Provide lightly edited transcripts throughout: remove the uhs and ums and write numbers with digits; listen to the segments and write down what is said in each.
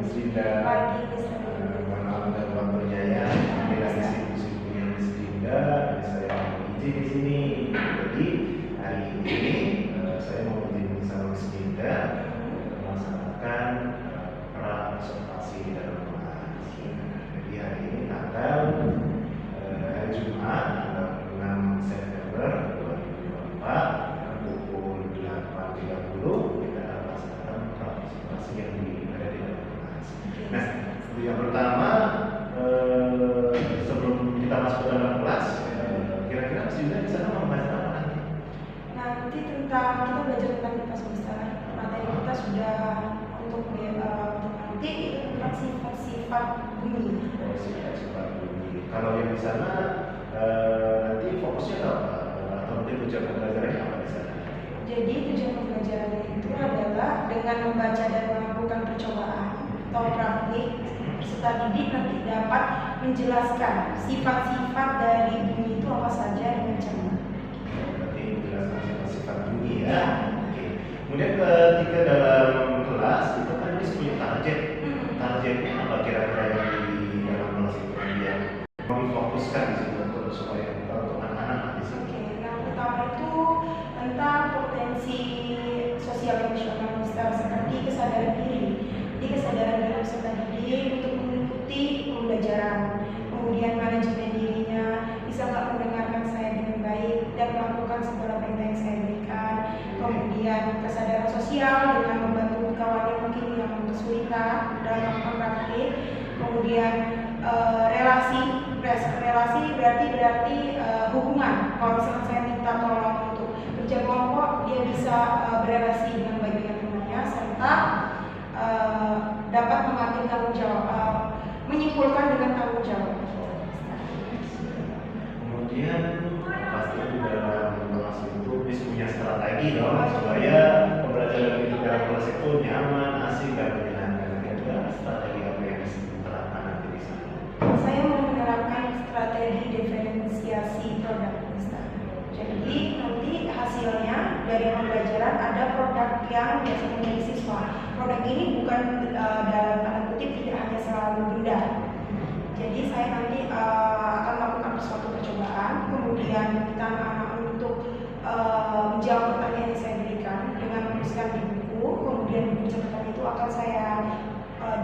Miss Dinda. Pagi, Miss Malam dan waktu Jaya. Ini lagi sibuk-sibuknya Miss Dinda. Saya mau izin di sini. Jadi hari ini saya mau izin sama Miss Dinda melaksanakan pra-observasi dalam kelas. Jadi hari ini tanggal hari Jumat tanggal 6 September 2024 pukul 8.30 kita laksanakan pra-observasi yang ada di dalam kelas. Nah, yang pertama sebelum kita masuk ke dalam kelas, kira-kira Mas Dinda di sana mau membahas apa nanti? Nanti tentang kita belajar tentang IPA semester. Materi kita sudah untuk nanti itu tentang sifat-sifat bumi. Oh, sifat-sifat bumi. Kalau yang di sana nanti fokusnya ke apa? Atau nanti tujuan pembelajarannya apa di sana? Jadi tujuan pembelajaran itu adalah dengan membaca dan melakukan percobaan atau praktik, peserta didik nanti dapat menjelaskan sifat-sifat dari bumi itu apa saja dengan cermat. Berarti menjelaskan sifat-sifat bumi ya. Oke. Kemudian ketika dalam kelas itu kan Miss punya target. Targetnya apa kira-kira yang di dalam kelas itu yang mau difokuskan di situ untuk supaya untuk anak-anak di sini? Oke, yang pertama itu tentang potensi sosial emosional seperti kesadaran diri. Jadi kesadaran diri peserta didik untuk mengikuti pembelajaran, kemudian manajemen dirinya, bisa nggak mendengarkan saya dengan baik dan melakukan segala perintah yang saya berikan. Kemudian kesadaran sosial dengan membantu kawannya mungkin yang kesulitan dalam melakukan praktik. Kemudian relasi berarti hubungan. Kalau misalnya saya minta tolong untuk kerja kelompok, dia bisa berelasi dengan baik dengan temannya serta dapat mengambil tanggung jawab, menyimpulkan dengan tanggung jawab. Kemudian pasti di dalam kelas itu Miss punya strategi dong supaya pembelajaran itu dalam kelas itu nyaman, asik dan menyenangkan. Kira-kira strategi apa yang diterapkan nanti di sana? Saya mau menerapkan strategi diferensiasi produk. Jadi nanti hasilnya dari pembelajaran ada produk yang biasanya menjadi siswa. Produk ini bukan dalam tanda kutip tidak hanya selalu benda. Jadi saya nanti akan melakukan suatu percobaan, kemudian minta anak-anak untuk menjawab pertanyaan yang saya berikan dengan menuliskan di buku, kemudian buku catatan itu akan saya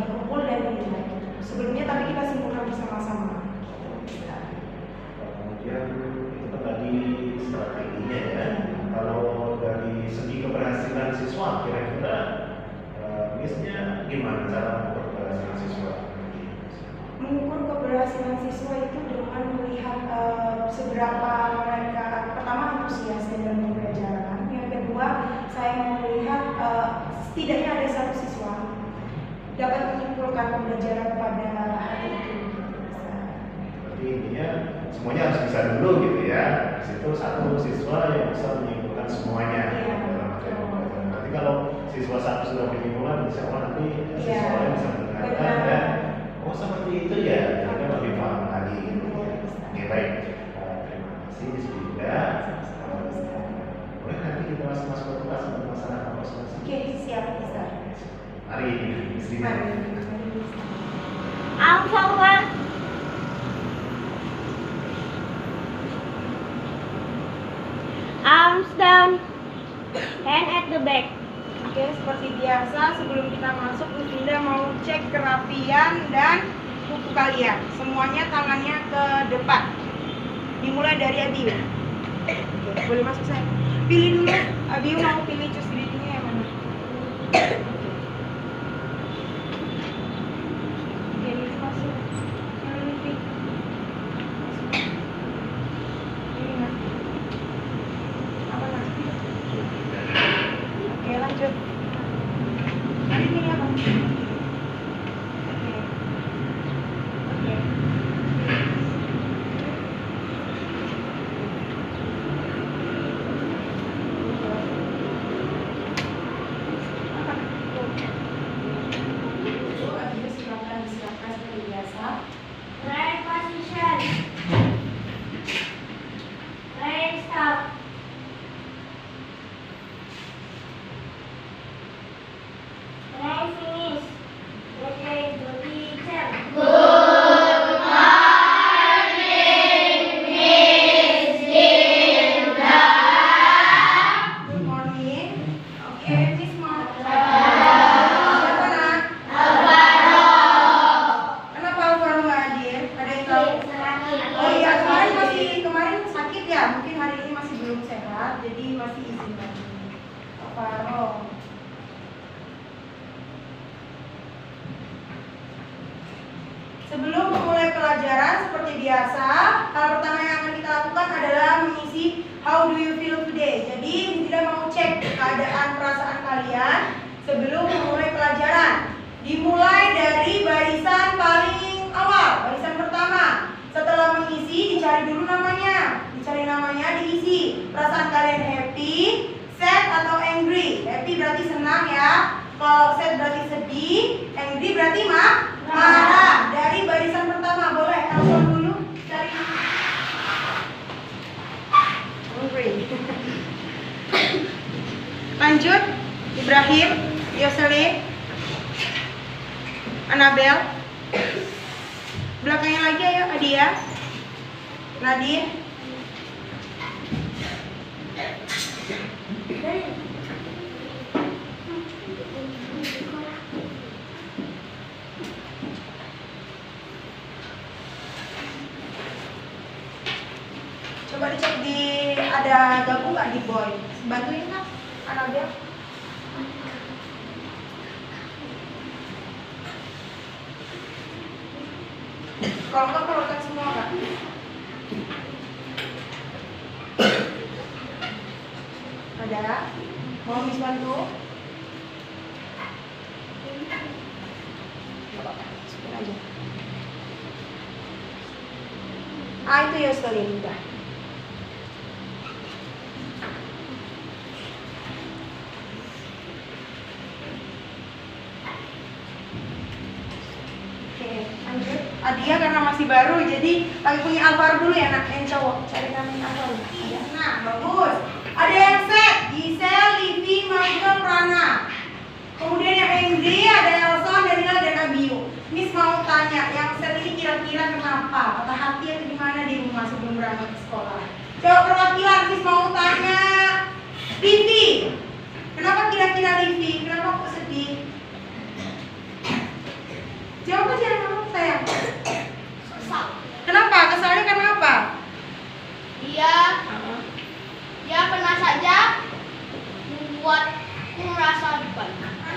dikumpul dan dinilai. Sebelumnya tapi kita simpulkan bersama-sama. Kemudian itu tadi strateginya ya. Kalau dari segi keberhasilan siswa, kira-kira Missnya gimana cara mengukur keberhasilan siswa? Mengukur keberhasilan siswa itu dengan melihat seberapa mereka pertama antusias dalam pembelajaran. Yang kedua, saya mau melihat setidaknya ada satu siswa dapat menyimpulkan pembelajaran pada hari itu. Berarti intinya semuanya harus bisa dulu gitu ya. Di situ satu siswa yang bisa menyimpulkan semuanya dalam materi pembelajaran. Nanti kalau siswa satu sudah menyimpulkan, insya Allah nanti siswa lain bisa mendengarkan dan oh seperti itu ya, kita lebih paham lagi. Oke baik, terima kasih Miss Dinda. Boleh nanti kita masuk ke kelas untuk masalah observasi. Oke, siap bisa. Mari Miss Dinda. Arms down, hand at the back. Oke, seperti biasa sebelum kita masuk, Miss Dinda mau cek kerapian dan buku kalian. Semuanya tangannya ke depan. Dimulai dari Abiu. Oke, boleh masuk saya. Pilih dulu, Abiu mau pilih cus readingnya yang mana? Oke, Miss masuk. Yang ini Pi. Masuk. Ini nggak? Apa nanti? Oke, lanjut. Ini apa? Oke. Oke. Apa? mungkin hari ini masih belum sehat, jadi masih izin lagi. Pak Faro. Sebelum memulai pelajaran seperti biasa, hal pertama yang akan kita lakukan adalah mengisi how do you feel today. Jadi kita mau cek keadaan perasaan kalian sebelum memulai pelajaran. Dimulai dari barisan paling awal, barisan pertama. Setelah mengisi, dicari dulu namanya. Dicari namanya, diisi. Perasaan kalian happy, sad atau angry. Happy berarti senang ya. Kalau sad berarti sedih, angry berarti marah. Dari barisan pertama, boleh Elson dulu cari. Angry. Lanjut, Ibrahim, Yoselin, Anabel. Belakangnya lagi ayo, Adia, Nadine. Coba dicek ada gabung nggak di boy. Bantuin kan, Anabel. Kalau enggak keluarkan semua Kak. Ada? Mau Miss bantu? Sebentar aja. Itu ya sekali udah. Adia karena masih baru, jadi lagi punya Alvaro dulu ya, anak yang cowok. Cari namanya Alvaro. Nah, bagus. Ada yang set, Gisel, Livi, Michael, Prana. Kemudian yang angry ada Elsa, Daniel, dan Abiu. Miss mau tanya, yang set ini kira-kira kenapa? Patah hati atau gimana di rumah sebelum berangkat ke sekolah? Coba perwakilan, Miss mau tanya Livi. Kenapa kira-kira Livi? Kenapa kok sedih? Jawab aja yang sayang. Kenapa? Kesalnya karena apa? Dia pernah saja membuatku merasa beban.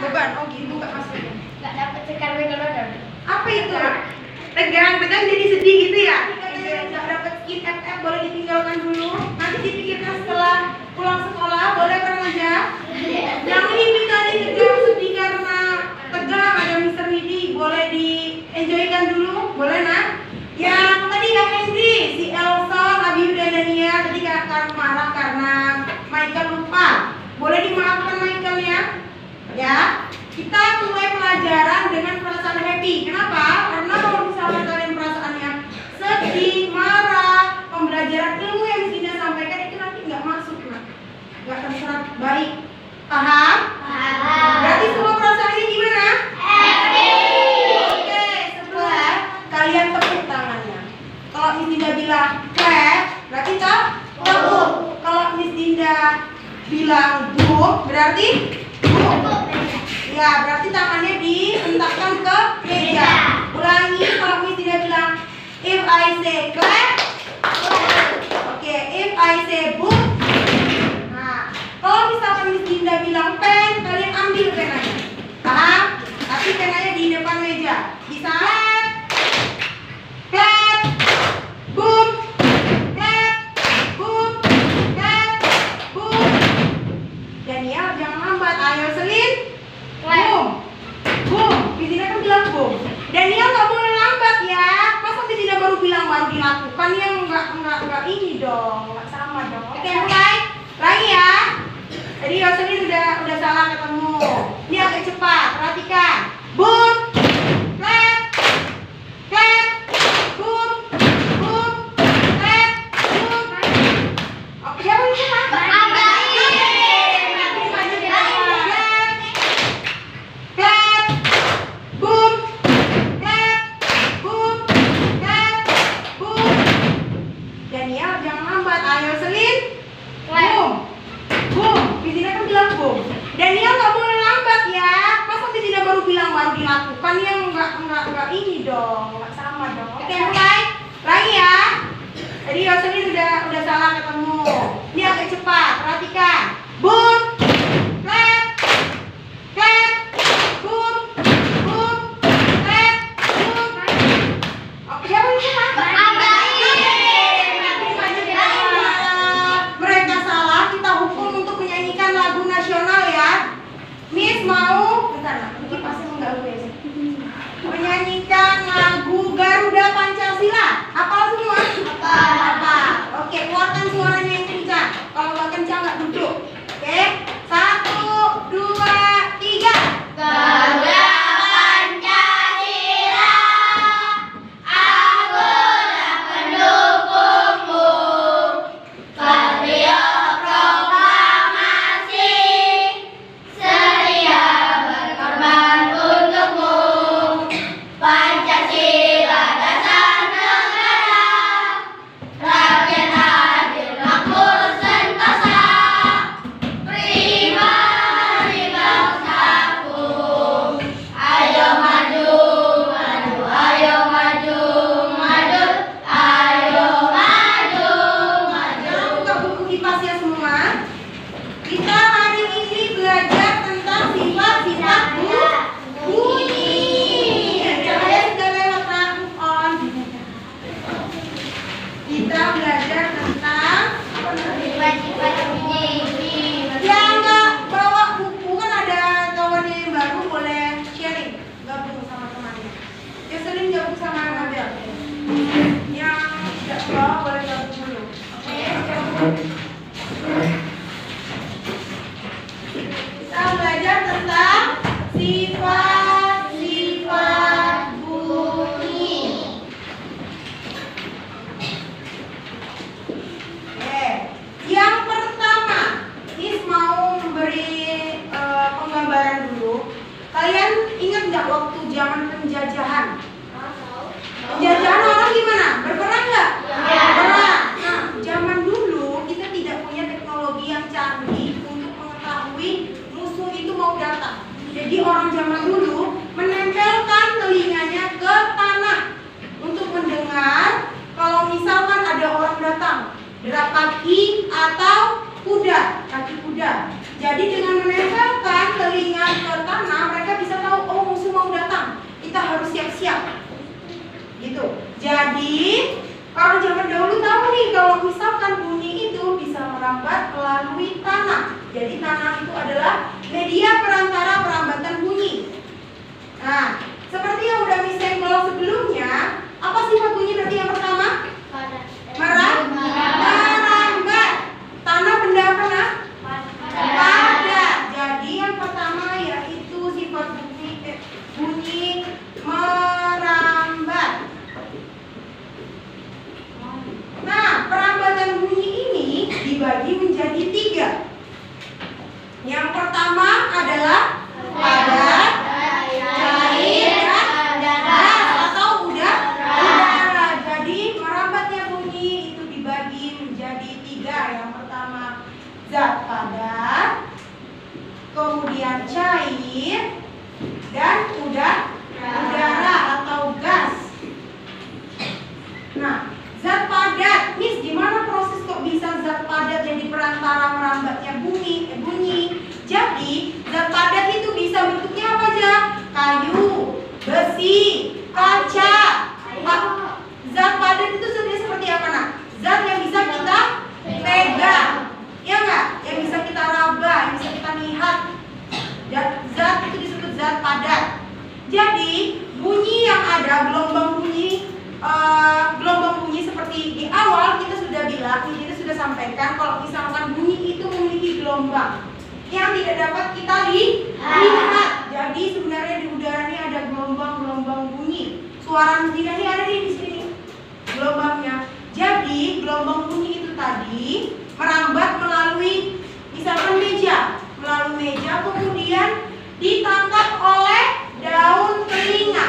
Beban? Oh gitu Kak maksudnya. Gak dapat sekali kalau Apa itu? Tegang jadi sedih gitu ya? Gak dapat skin FF boleh ditinggalkan dulu. Nanti dipikirkan setelah pulang sekolah. Boleh kan aja? Yang ini tadi tegang sedih karena tegang ada Mr. Widi. Boleh di enjoykan dulu? Boleh nak? Yang tadi yang angry si Elsa, Abiu dan Dania tadi akan marah karena Michael lupa. Boleh dimaafkan Michael ya? Ya. Kita mulai pelajaran dengan perasaan happy. Kenapa? Karena kalau misalnya kalian perasaannya sedih, marah, pembelajaran ilmu yang Dinda sampaikan itu nanti nggak masuk, nggak terserap baik. Paham? Paham. Berarti semua perasaannya gimana? Happy. Oke, setelah kalian tepuk tangannya. Kalau Miss Dinda bilang clap, berarti tepuk. Kalau Miss Dinda bilang boom, berarti boom. Ya, berarti tangannya dihentakkan ke meja. Ulangi, kalau Miss Dinda bilang if I say clap, oke, if I say boom. Nah, kalau misalkan Miss Dinda bilang pen, kalian ambil penanya. Paham? Tapi penanya di depan meja. Bisa? Clap, boom, clap, boom, clap, boom. Daniel jangan lambat. Ayo Selin. Boom, boom. Miss Dinda kan bilang boom. Daniel nggak boleh lambat ya. Masa Miss Dinda baru bilang baru dilakukan yang nggak ini dong, nggak sama dong. Oke, mulai lagi ya. Jadi Yoselin udah salah ketemu. Ini agak cepat. Perhatikan. Boom, clap, clap, boom, boom, clap, boom. Oke, siapa yang salah? Clap, boom, clap, boom, clap, boom. Daniel jangan lambat. Ayo Selin. Boom, boom. Miss Dinda kan bilang boom. Daniel nggak boleh lambat ya. Masa Miss Dinda baru bilang baru dilakukan yang nggak ini dong, nggak sama dong. Oke, mulai lagi ya. Jadi Yoselin udah salah ketemu. Ini agak cepat, perhatikan. Boom, clap, clap, boom, boom, clap, boom. Oke, siapa yang salah? Mereka salah, kita hukum untuk menyanyikan lagu nasional ya. Miss mau, bentar, mungkin pasti mengganggu ya. Menyanyikan lagu Garuda Pancasila. Hafal semua? Hafal. Oke, keluarkan suaranya yang kencang. Kalau nggak kencang nggak duduk. Oke, 1, 2, 3. Garuda Pancasila, akulah pendukungmu. Patriot proklamasi, sedia berkorban untukmu. Pancasila dasar negara, rakyat adil makmur sentosa. Prima di bangsaku, ayo maju, maju, ayo maju, maju, ayo maju, maju. Buka buku kipas ya semua. Kita hari ini belajar tentang sifat-sifat bunyi. Cahaya sudah lewat, nah, move on. Kita belajar tentang apa namanya? Sifat-sifat bunyi. Yang nggak bawa buku kan ada kawannya yang baru boleh sharing, gabung sama temannya. Jocelyn gabung sama Mabel. Yang tidak bawa boleh gabung dulu. Oke, gabung. Kita belajar tentang sifat-sifat bunyi. Oke, yang pertama, Miss mau memberi penggambaran dulu. Kalian ingat nggak waktu zaman penjajahan? Penjajahan orang gimana? Berperang nggak? Ya. Berperang. Nah, zaman dulu kita tidak punya teknologi yang canggih untuk mengetahui musuh itu mau datang. Jadi orang zaman dulu menempelkan telinganya ke tanah untuk mendengar kalau misalkan ada orang datang, derap kaki atau kuda, kaki kuda. Jadi dengan menempelkan telinga ke tanah, mereka bisa tahu oh musuh mau datang. Kita harus siap-siap. Gitu. Jadi orang zaman dahulu tahu nih kalau misalkan bunyi itu bisa merambat melalui tanah. Jadi tanah itu adalah media perantara perambatan bunyi. Nah, seperti yang udah Miss senggol sebelumnya, apa sifat bunyi berarti yang pertama? Merambat. Tanah benda apa nah? Padat. Jadi yang pertama yaitu sifat bunyi merambat. Nah, perambatan bunyi ini dibagi menjadi 3. Yang pertama adalah padat, cair, dan gas atau udara. Jadi merambatnya bunyi itu dibagi menjadi 3. Yang pertama zat padat, kemudian cair, dan udara atau gas. Nah, zat padat, Miss, gimana proses kok bisa zat padat jadi perantara merambatnya bunyi? Jadi, zat padat itu bisa bentuknya apa aja? Kayu, besi, kaca. Zat padat itu seperti apa nak? Zat yang bisa kita pegang, ya nggak? Yang bisa kita raba, yang bisa kita lihat. Zat itu disebut zat padat. Jadi, bunyi yang ada, gelombang bunyi seperti di awal kita sudah bilang, kita sudah sampaikan kalau misalkan bunyi itu memiliki gelombang yang tidak dapat kita lihat. Jadi sebenarnya di udara ini ada gelombang bunyi. Suara mesin ini ada di sini gelombangnya. Jadi gelombang bunyi itu tadi merambat melalui misalkan melalui meja kemudian ditangkap oleh daun telinga.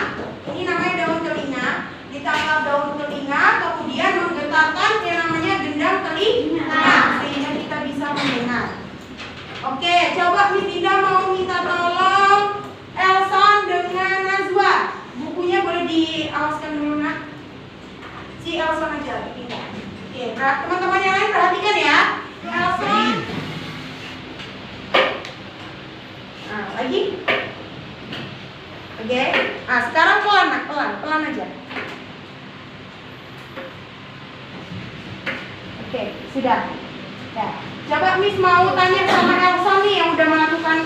Ini namanya daun telinga. Ditangkap daun telinga kemudian menggetarkan yang namanya gendang telinga sehingga kita bisa mendengar. Oke, coba Miss Dinda mau minta tolong Elson dengan Nazwa. Bukunya boleh diawaskan dulu nak. Si Elson aja pindah. Oke, teman-teman yang lain perhatikan ya. Elsa. Nah, lagi. Oke. Nah, sekarang pelan aja. Oke, sudah. Ya. Coba Miss mau tanya sama Elsa nih yang udah melakukan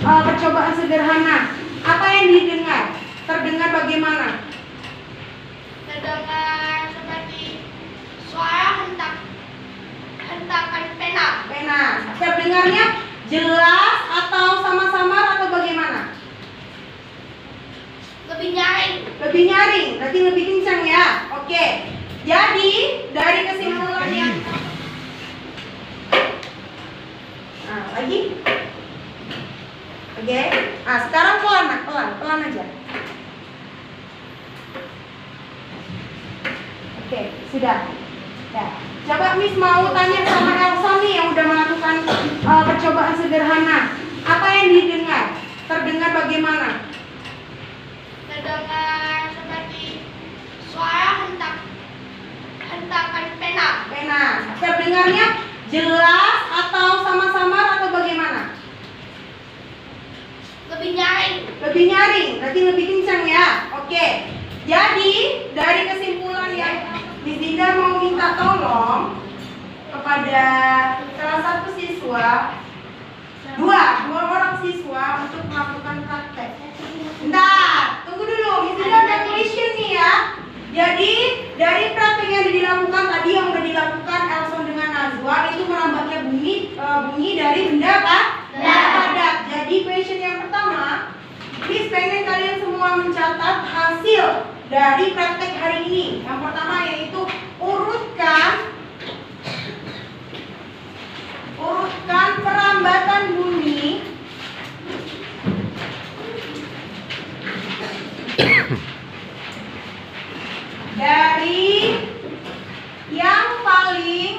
percobaan sederhana. Apa yang didengar? Terdengar bagaimana? Terdengar seperti suara hentakan pena. Terdengarnya jelas atau sama-samar atau bagaimana? Lebih nyaring. Lebih nyaring, berarti lebih kencang ya. Oke. Jadi dari kesimpulan yang lagi. Oke. Nah, sekarang pelan aja. Oke, sudah. Ya. Coba Miss mau tanya sama Elsa nih yang udah melakukan percobaan sederhana. Apa yang didengar? Terdengar bagaimana? Terdengar seperti suara hentakan pena. Terdengarnya jelas atau sama-samar atau bagaimana? Lebih nyaring. Lebih nyaring, berarti lebih kencang ya. Oke. Jadi dari kesimpulan yang Miss Dinda mau minta tolong kepada salah satu siswa, dua orang siswa untuk melakukan praktek. Bentar, tunggu dulu. Miss Dinda ada question nih ya. Jadi dari praktek yang dilakukan tadi yang udah dilakukan Elson dengan Nazwa itu merambahnya bunyi dari benda padat. Jadi question yang pertama, Miss pengen kalian semua mencatat hasil dari praktek hari ini. Yang pertama yaitu urutkan perambatan bunyi dari yang paling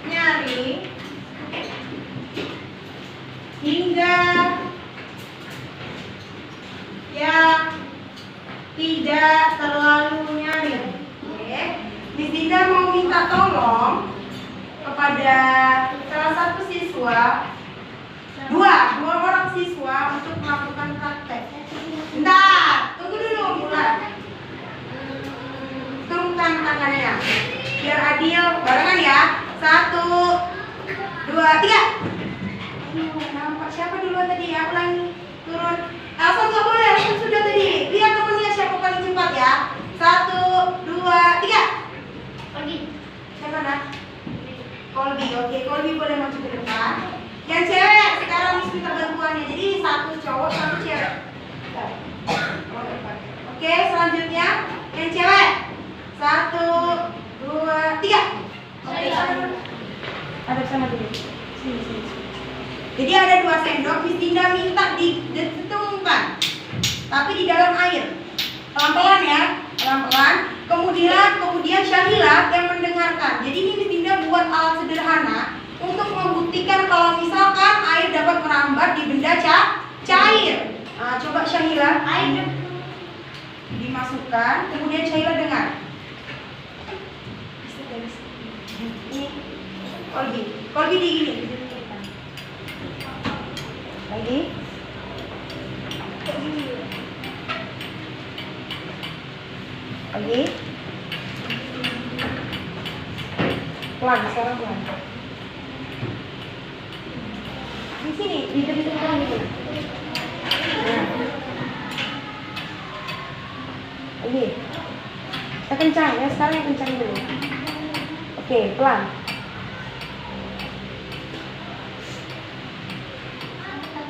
nyaring hingga yang tidak terlalu nyaring. Oke. Miss Dinda mau minta tolong kepada salah satu siswa, dua orang siswa untuk melakukan praktek. Bentar, tunggu dulu Mila. Turunkan tangannya biar adil, barengan ya. 1, 2, 3. Nampak siapa duluan tadi ya? Ulangi, turun. Elsa nggak boleh, Elsa sudah tadi. Lihat temennya siapa paling cepat ya. 1, 2, 3. Pergi. Siapa nak? Colby, oke. Colby boleh maju ke depan. Yang cewek sekarang Miss minta bantuannya. Jadi 1 cowok, 1 cewek. Oke, selanjutnya yang cewek. 1, 2, 3. Oke. Ada sama dulu. Sini. Jadi ada 2 sendok. Miss Dinda minta ditentukan, tapi di dalam air. Pelan-pelan ya, pelan-pelan. Kemudian Syahila yang mendengarkan. Jadi ini Miss Dinda buat alat sederhana untuk membuktikan kalau misalkan air dapat merambat di benda cair. Nah, coba Syahila, air dimasukkan, kemudian Syahila dengar. Ini Colby di gini. Lagi. Pelan, sekarang pelan. Di sini, di depan gitu. Nah. Lagi. Kita kencang ya, sekarang yang kencang dulu. Oke, pelan.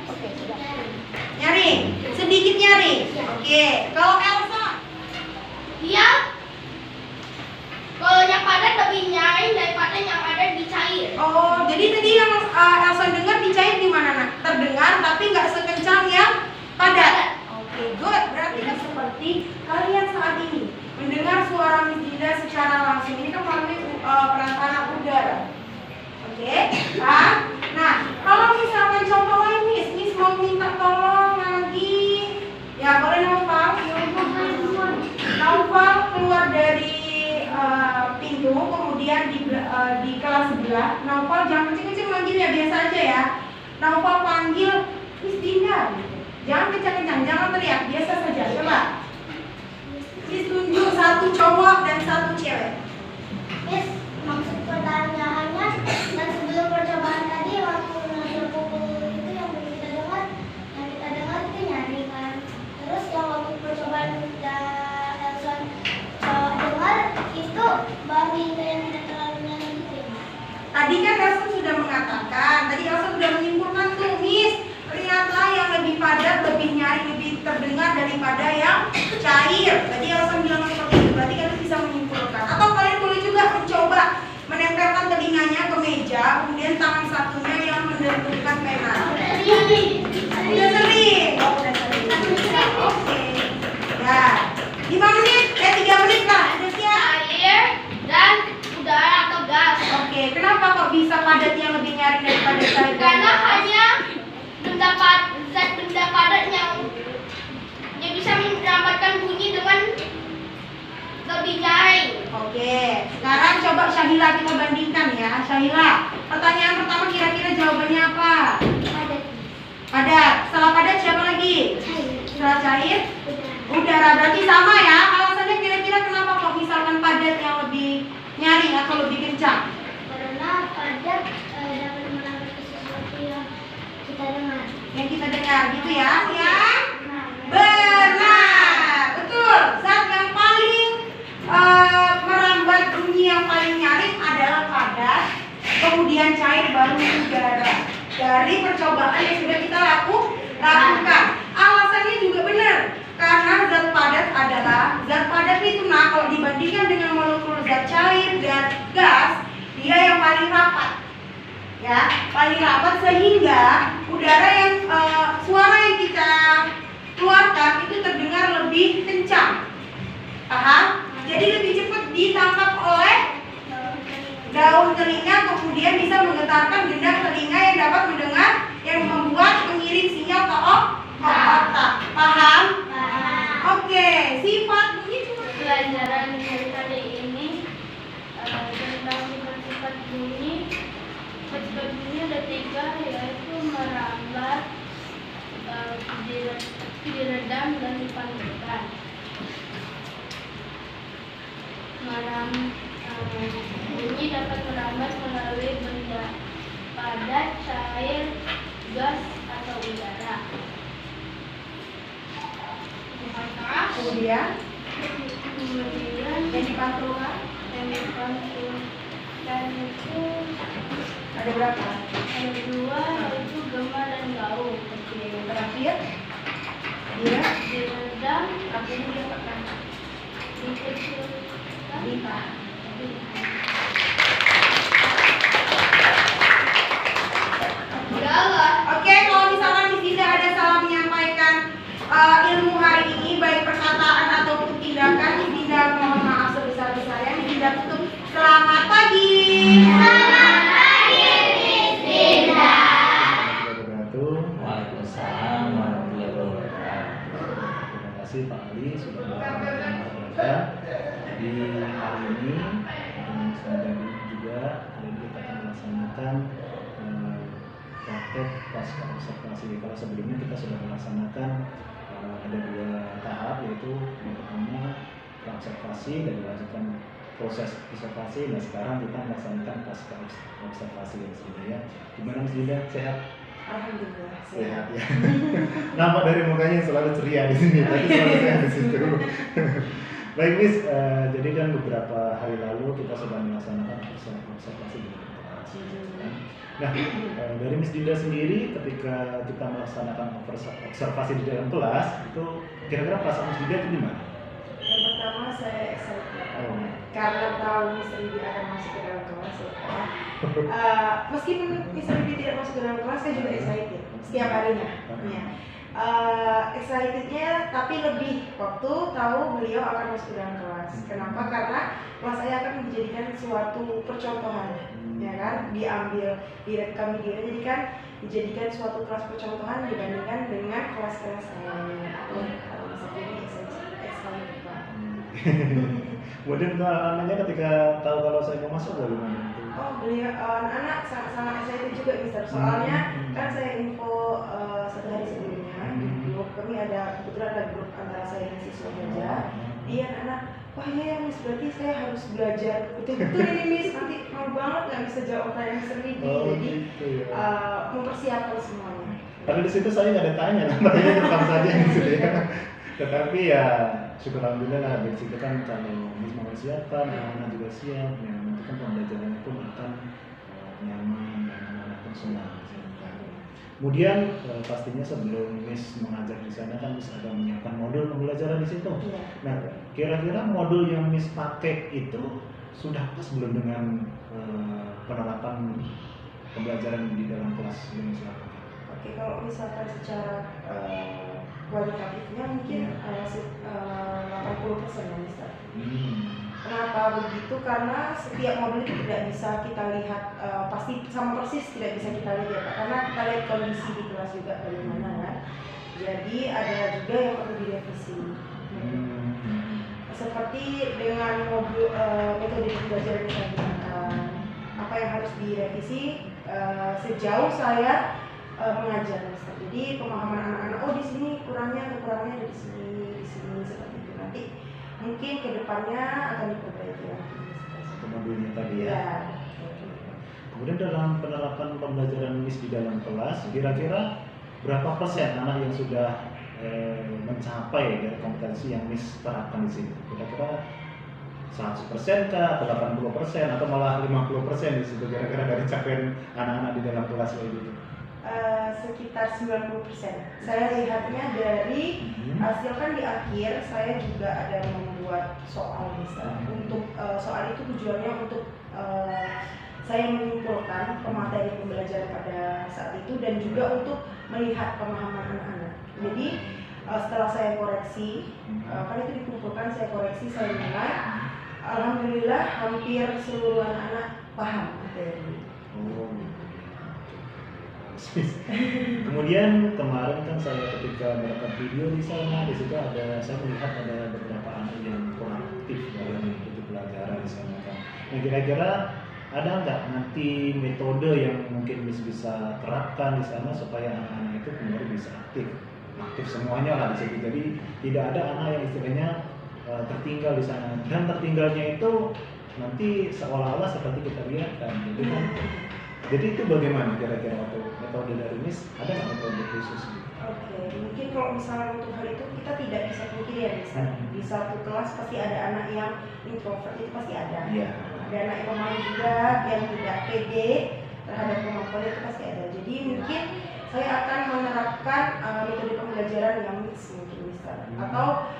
Oke, sudah. Nyaring, sedikit nyaring. Oke, kalau Elsa, Dia kalau yang padat lebih nyaring daripada yang ada di cair. oh, jadi tadi yang Elsa dengar di cair gimana nak? Terdengar tapi nggak sekencang yang padat. Oke, good. Berarti kan seperti kalian saat ini mendengar suara Miss Dinda secara langsung. Ini kan melalui perantara udara. Oke, nah kalau misalkan contoh lain Miss mau minta tolong lagi, ya boleh Naufal keluar di kelas sebelah, Naufal jangan kenceng-kenceng manggilnya, biasa aja ya. Naufal panggil Miss Dinda gitu. Jangan kencang-kencang, jangan teriak, biasa saja. Coba. Miss tunjuk satu cowok dan satu cewek. Miss, maksud pertanyaannya dan sebelum percobaan tadi waktu ngambil pukul itu yang kita dengar itu nyari kan. Terus yang waktu percobaan Elson dengar itu babi itu yang tidak terlalu nyari gitu ya. Tadi kan Elson sudah mengatakan, tadi Elson sudah menyimpulkan tuh, Miss, ternyata yang lebih padat, lebih nyari, lebih terdengar daripada yang cair. Tadi Elson bilang seperti itu, berarti kalian bisa menyimpulkan. Atau kalian boleh juga mencoba menempelkan telinganya ke meja, kemudian tangan satunya yang menentukan pena. Udah sering? Oh, udah sering. Oke. Ya. 5 menit? 3 menit lah. Udah siap? Air dan udara atau gas. Oke. Kenapa kok bisa padat yang lebih nyari daripada cair? Karena hanya zat benda padat yang bisa mendapatkan bunyi dengan lebih jaring. Oke, sekarang coba Syahila kita bandingkan ya. Syahila, pertanyaan pertama kira-kira jawabannya apa? Padat. Padat. Setelah padat siapa lagi? Cair. Setelah cair? Udara. Berarti sama ya. Alasannya kira-kira kenapa kok misalkan padat yang lebih nyaring atau lebih kencang? Karena padat dapat menangkap sesuatu yang kita dengar. Yang kita dengar gitu ya? Ya? Benar. Betul. Zat yang paling merambat bunyi yang paling nyaring adalah padat, kemudian cair, baru udara. Dari percobaan yang sudah kita lakukan. Alasannya juga benar, karena zat padat itu kalau dibandingkan dengan molekul zat cair dan gas, dia yang paling rapat. Ya, paling rapat sehingga udara yang suara yang kita keluarkan itu terdengar lebih kencang. Paham? Jadi lebih cepat ditangkap oleh daun telinga, kemudian bisa menggetarkan gendang telinga yang dapat mendengar, yang membuat mengirim sinyal ke otak. Paham? Oke, sifat bunyi cuma Pelajaran dari tadi ini tentang sifat-sifat bunyi. Sifat bunyi ada 3, yaitu merambat, diredam, dan dipanggilkan. Bunyi dapat merambat melalui benda padat, cair, gas, atau udara. kemudian Kemudian yang dipantulkan yang dipantulkan itu ada berapa? ada 2, yaitu gema dan gaung. Oke, terakhir dia Diredam, akhirnya dia tekan dikecilkan, ditahan. Oke, kalau misalkan di sini ada salah menyampaikan ilmu hari ini, baik perkataan ataupun tindakan, Dinda mohon maaf sebesar-besarnya. Dinda tutup. Selamat pagi. Selamat pagi, Miss Dinda. Waalaikumsalam warahmatullahi wabarakatuh. Terima kasih Pak Ali sudah melakukan kita di hari ini. Dan juga hari ini kita akan melaksanakan praktek pasca observasi. Kalau sebelumnya kita sudah melaksanakan ada 2 tahap, yaitu yang pertama observasi dan dilanjutkan proses observasi. Nah sekarang kita melaksanakan pasca observasi yang sudah ya. Gimana Mas Dinda? Sehat? Alhamdulillah. Sehat ya. Nampak dari mukanya selalu ceria di sini, tapi selalu sehat di situ. Baik Miss, jadi kan beberapa hari lalu kita sudah melaksanakan observasi di kelas. Nah, dari Miss Dinda sendiri ketika kita melaksanakan observasi di dalam kelas, itu kira-kira perasaan Miss Dinda itu gimana? Yang pertama saya excited karena tahu Miss Ridi akan masuk ke dalam kelas ya. Meskipun Miss Ridi tidak masuk ke dalam kelas, saya juga excited setiap harinya. Ya. Excitednya tapi lebih waktu tahu beliau akan masuk ke dalam kelas. Kenapa? Karena kelas saya akan dijadikan suatu percontohan, ya kan? Direkam video, jadi kan dijadikan suatu kelas percontohan dibandingkan dengan kelas-kelas lainnya. Jadi excited. Kemudian namanya ketika tahu kalau saya mau masuk bagaimana? oh beliau anak-anak sangat-sangat excited juga Mister. Soalnya kan saya info satu hari sebelumnya di grup kami ada kebetulan ada grup antara saya dan siswa saja. Iya anak-anak, wah ya Miss berarti saya harus belajar betul-betul ini Miss, nanti mau banget nggak bisa jawab pertanyaan Mister Widi. Jadi gitu ya. mempersiapkan semuanya. Tapi di situ saya nggak ada tanya, namanya tetap saja gitu ya. Tetapi ya syukur alhamdulillah dari situ kan kalau Miss mau siapkan, anak-anak juga siap, yang nanti kan pembelajaran itu akan nyaman dan anak-anak pun senang. Kemudian pastinya sebelum Miss mengajar di sana kan Miss ada menyiapkan modul pembelajaran di situ. Iya. Nah, kira-kira modul yang Miss pakai itu sudah pas belum dengan penerapan pembelajaran di dalam kelas yang Miss lakukan? Oke, kalau misalkan secara kualitatifnya mungkin 80% ya Mister. Kenapa begitu? Karena setiap modul itu tidak bisa kita lihat pasti sama persis, tidak bisa kita lihat ya Pak. Karena kita lihat kondisi di kelas juga bagaimana kan. Jadi ada juga yang perlu direvisi. Seperti dengan modul metode pembelajaran yang saya gunakan, apa yang harus direvisi sejauh saya mengajar Mister. Jadi pemahaman anak-anak, oh di sini kekurangannya ada di sini seperti itu. Nanti mungkin kedepannya akan diperbaiki lagi. Modulnya tadi ya. Ya. Kemudian dalam penerapan pembelajaran Miss di dalam kelas, kira-kira berapa persen anak yang sudah mencapai dari kompetensi yang Miss terapkan di sini? Kira-kira 100% kah, 80% atau malah 50% di situ kira-kira dari capaian anak-anak di dalam kelas kayak gitu? Sekitar 90%. Saya lihatnya dari hasil kan di akhir saya juga ada membuat soal Mister. Untuk soal itu tujuannya untuk saya menyimpulkan pemateri pembelajaran pada saat itu dan juga untuk melihat pemahaman anak-anak. Jadi setelah saya koreksi, kan itu dikumpulkan, saya koreksi, saya nilai. Alhamdulillah hampir seluruh anak-anak paham materi. Kemudian kemarin kan saya ketika melakukan video di sana, di situ saya melihat ada beberapa anak yang kurang aktif dalam mengikuti pelajaran di sana kan. Nah kira-kira ada nggak nanti metode yang mungkin bisa terapkan di sana supaya anak-anak itu kembali bisa aktif semuanya lah di situ. Jadi tidak ada anak yang istilahnya tertinggal di sana. Dan tertinggalnya itu nanti seolah-olah seperti kita lihat kan, gitu kan. Jadi itu bagaimana kira-kira waktu metode dari Miss, ada nggak metode khusus? Oke, mungkin kalau misalnya untuk hal itu kita tidak bisa pungkiri ya Mister. Di satu kelas pasti ada anak yang introvert, itu pasti ada. Iya. Ada anak yang pemalu juga, yang tidak pede terhadap kemampuan itu pasti ada. Jadi mungkin saya akan menerapkan metode pembelajaran yang mix mungkin Mister. Atau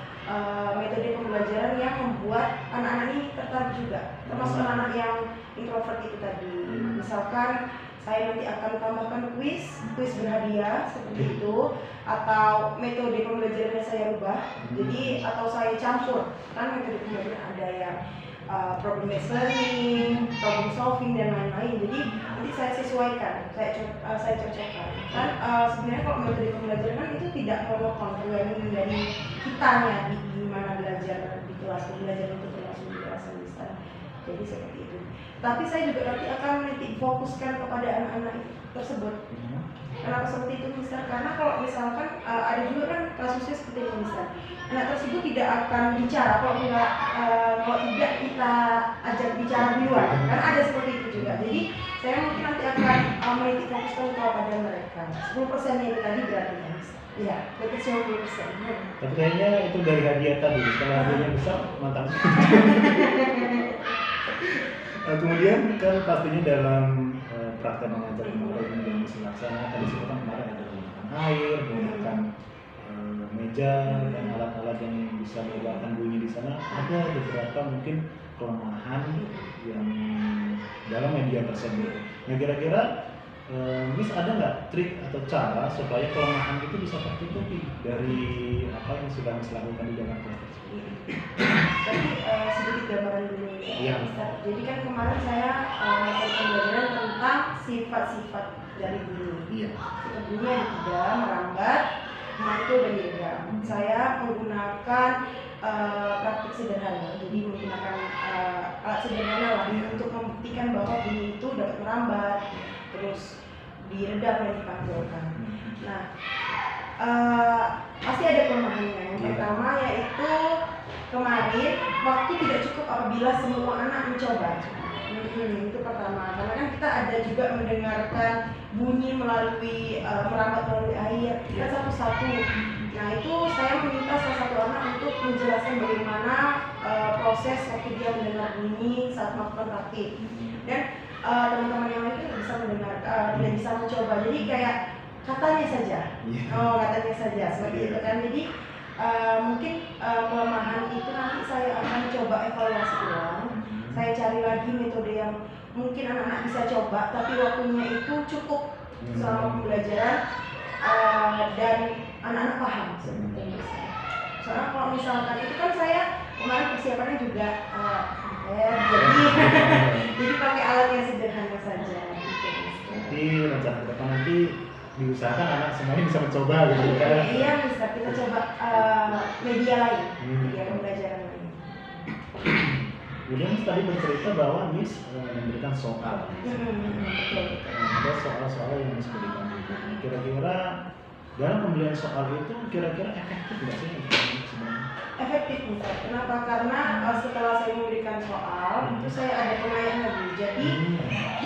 metode pembelajaran yang membuat anak-anak ini tertarik juga, termasuk anak-anak yang introvert itu tadi. Misalkan saya nanti akan tambahkan kuis berhadiah seperti itu, atau metode pembelajarannya saya rubah. Jadi atau saya campur, kan metode pembelajaran ada yang problem based learning, problem solving dan lain-lain. Jadi nanti saya sesuaikan, saya cocokkan. Kan sebenarnya kalau metode pembelajaran kan itu tidak monoton, tergantung dari kitanya di mana belajar di kelas, belajar untuk berlangsung di kelas Mister. Jadi seperti itu. Tapi saya juga nanti akan fokuskan kepada anak-anak tersebut. Kenapa seperti itu Mister? Karena kalau misalkan ada juga kan kasusnya seperti ini Mister. Anak tersebut tidak akan bicara kalau tidak kita ajak bicara duluan. Kan ada seperti itu juga. Jadi saya mungkin nanti akan menitik fokuskan kepada mereka. 10% yang tadi berarti ya Mister. Iya, berarti 10%. Tapi kayaknya itu dari hadiah tadi, setelah hadiahnya besar, mantap. Nah, kemudian kan pastinya dalam praktek mengajar kemarin yang dilaksanakan tadi kan kemarin ada menggunakan air, menggunakan meja dan alat-alat yang bisa mengeluarkan bunyi di sana. Ada beberapa mungkin kelemahan yang dalam media tersebut. Nah kira-kira Miss ada nggak trik atau cara supaya kelemahan itu bisa tertutupi dari apa yang sudah Miss lakukan di dalam kelas tersebut? Tapi sedikit gambaran dulu ya. Iya. Jadi kan kemarin saya melakukan pembelajaran tentang sifat-sifat dari bunyi. Iya. Sifat bunyi ada 3, merambat, mantul dan diagram. Saya menggunakan praktik sederhana, jadi menggunakan alat sederhana lah untuk membuktikan bahwa bunyi itu dapat merambat, terus diredam dan dipantulkan. Nah, pasti ada kelemahannya. Yang pertama yaitu kemarin waktu tidak cukup apabila semua anak mencoba. Itu pertama, karena kan kita ada juga mendengarkan bunyi melalui merambat melalui air, kita satu-satu. Nah itu saya meminta salah satu anak untuk menjelaskan bagaimana proses waktu dia mendengar bunyi saat melakukan praktik. Dan teman-teman yang lain tidak bisa mendengar, tidak bisa mencoba. Jadi kayak katanya saja, katanya saja seperti itu kan. Jadi mungkin kelemahan itu nanti saya akan coba evaluasi ulang. Saya cari lagi metode yang mungkin anak-anak bisa coba, tapi waktunya itu cukup selama pembelajaran dan anak-anak paham seperti itu. Soalnya kalau misalkan itu kan saya kemarin persiapannya juga jadi pakai alat yang sederhana saja. Jadi rencana ke depan nanti diusahakan anak semuanya bisa mencoba gitu ya. Iya bisa, kita coba media lain, media pembelajaran lain. William tadi bercerita bahwa Miss memberikan soal. Ada soal-soal yang Miss berikan. Kira-kira dalam pembelian soal itu kira-kira efektif nggak sih sebenarnya? Efektif Mister. Kenapa? Karena setelah saya memberikan soal itu saya ada pengayaan lagi. Jadi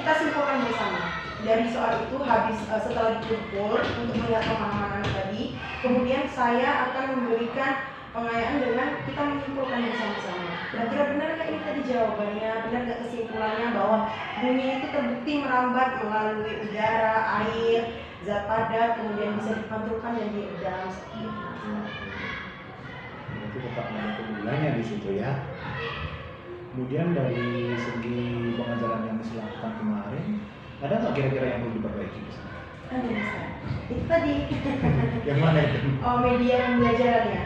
kita simpulkan bersama. Dari soal itu habis setelah dikumpul untuk melihat pemahaman anak tadi, kemudian saya akan memberikan pengayaan dengan kita menyimpulkan bersama-sama. Kira-kira benar nggak ini tadi jawabannya, benar nggak kesimpulannya bahwa bunyi itu terbukti merambat melalui udara, air, zat padat, kemudian bisa dipantulkan dan diredam. Berarti tetap ada keunggulannya di situ ya. Kemudian dari segi pengajaran yang dilakukan kemarin, ada nggak kira-kira yang perlu diperbaiki? Ada bisa. Itu tadi. Yang mana itu? Media pembelajarannya.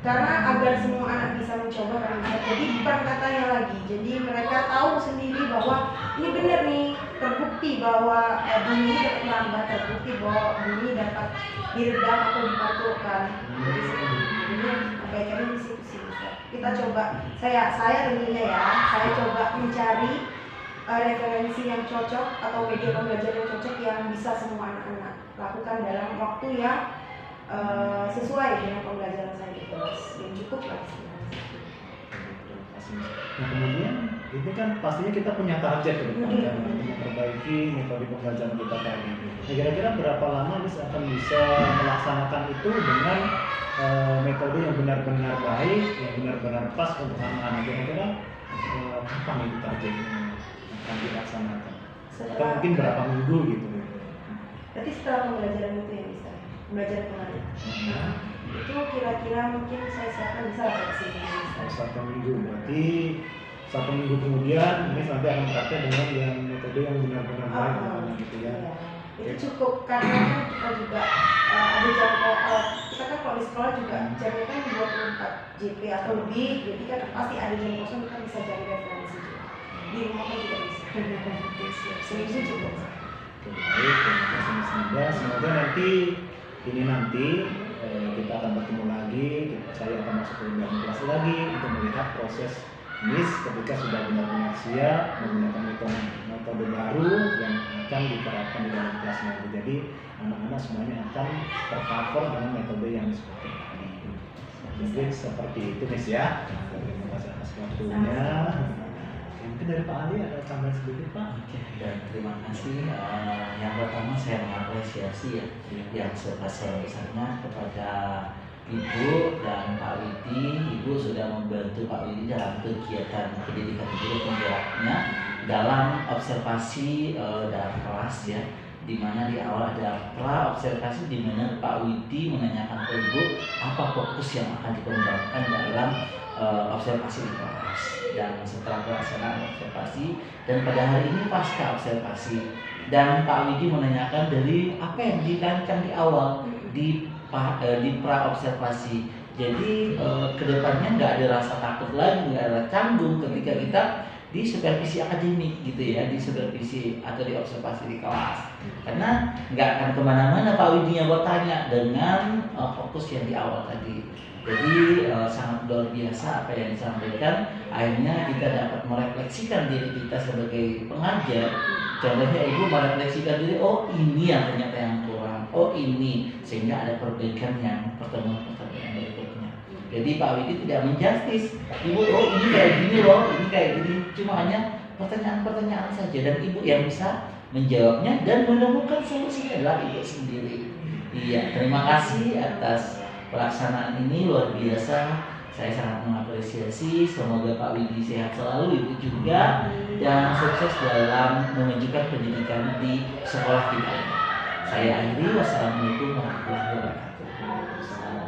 Karena agar semua anak bisa mencoba kan, jadi bukan katanya lagi. Jadi mereka tahu sendiri bahwa ini benar nih, terbukti bahwa bunyi dapat merambat, terbukti bahwa bunyi dapat diredam atau dipantulkan. Jadi perbaikannya di situ sih. Kita coba, saya tentunya ya, saya coba mencari referensi yang cocok atau media pembelajaran yang cocok yang bisa semua anak-anak lakukan dalam waktu yang sesuai dengan pembelajaran saya di kelas yang cukup lah. Nah kemudian itu kan pastinya kita punya target ke depan kan untuk memperbaiki metode pembelajaran kita tadi. Nah, kira-kira berapa lama Miss akan bisa melaksanakan itu dengan metode yang benar-benar baik, yang benar-benar pas untuk anak-anak? Kira-kira kapan itu targetnya akan dilaksanakan? Atau mungkin berapa minggu gitu? Berarti setelah pembelajaran itu ya bisa. Belajar kemarin. Itu kira-kira mungkin saya siapkan bisa sih. 1 minggu, berarti 1 minggu kemudian ini nanti akan praktek dengan yang metode yang benar-benar baik gitu ya. Itu cukup karena kan kita juga ada jam kita kan kalau di sekolah juga jamnya kan 24 JP atau lebih, jadi kan pasti ada jam kosong kita bisa cari referensi juga. Di rumah kan juga bisa. Seminggu cukup. Baik, terima kasih. Semoga nanti kita akan bertemu lagi. Saya akan masuk ke dalam kelas lagi untuk melihat proses Miss ketika sudah benar-benar siap menggunakan metode baru yang akan diterapkan di dalam kelas nanti. Jadi anak-anak semuanya akan tercover dengan metode yang seperti tadi. Mungkin seperti itu Miss ya. Terima kasih atas waktunya. Mungkin dari Pak Ali ada tambahan sedikit Pak? Oke, dan terima kasih. Yang pertama saya mengapresiasi ya yang sebesar-besarnya kepada Ibu dan Pak Widi. Ibu sudah membantu Pak Widi dalam kegiatan pendidikan guru penggeraknya dalam observasi dalam kelas ya, di mana di awal ada pra observasi di mana Pak Widi menanyakan ke Ibu apa fokus yang akan dikembangkan dalam observasi di kelas. Dan setelah pelaksanaan observasi dan pada hari ini pasca observasi dan Pak Widi menanyakan dari apa yang dirancang di awal di pra observasi. Jadi kedepannya nggak ada rasa takut lagi, nggak ada canggung ketika kita di supervisi akademik gitu ya, di supervisi atau di observasi di kelas, karena nggak akan kemana-mana Pak Widi yang bertanya dengan fokus yang di awal tadi. Jadi sangat luar biasa apa yang disampaikan. Akhirnya kita dapat merefleksikan diri kita sebagai pengajar. Contohnya ibu merefleksikan diri, oh ini yang ternyata yang kurang, oh ini, sehingga ada perbaikan yang pertemuan-pertemuan berikutnya. Jadi Pak Widi tidak menjustis, ibu oh ini kayak gini loh, ini kayak gini, cuma hanya pertanyaan-pertanyaan saja, dan ibu yang bisa menjawabnya dan menemukan solusinya adalah ibu sendiri. Iya, terima kasih atas pelaksanaan ini, luar biasa. Saya sangat mengapresiasi. Semoga Pak Widi sehat selalu, ibu juga, dan sukses dalam menunjukkan pendidikan di sekolah kita. Saya akhiri, wassalamualaikum warahmatullahi wabarakatuh.